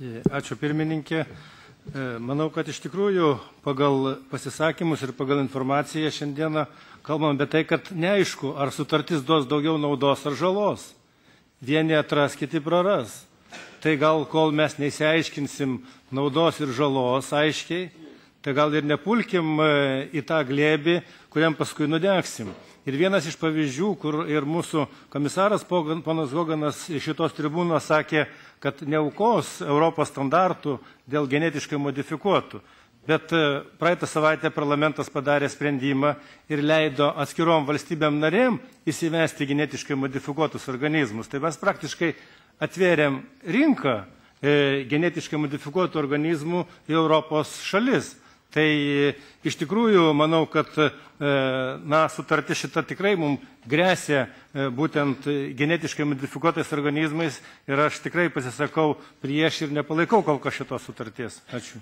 Ačiū pirmininkė. Manau, kad iš tikrųjų pagal pasisakymus ir pagal informaciją šiandieną kalbam apie tai, kad neaišku, ar sutartis duos daugiau naudos ar žalos. Vieni atras, kiti praras. Tai gal kol mes neįsiaiškinsim naudos ir žalos aiškiai, tai gal ir nepulkim į tą glėbį, kuriam paskui nudegsim. Ir vienas iš pavyzdžių, kur ir mūsų komisaras ponas Hoganas iš šitos tribūnos sakė, kad neaukos Europos standartų dėl genetiškai modifikuotų. Bet praeitą savaitę parlamentas padarė sprendimą ir leido atskirom valstybėm narėm įsivesti genetiškai modifikuotus organizmus. Tai mes praktiškai atvėrėm rinką genetiškai modifikuotų organizmų į Europos šalis. Tai iš tikrųjų manau, kad sutartis šita tikrai mums grėsia būtent genetiškai modifikuotais organizmais ir aš tikrai pasisakau prieš ir nepalaikau kol kas šitos sutarties. Ačiū.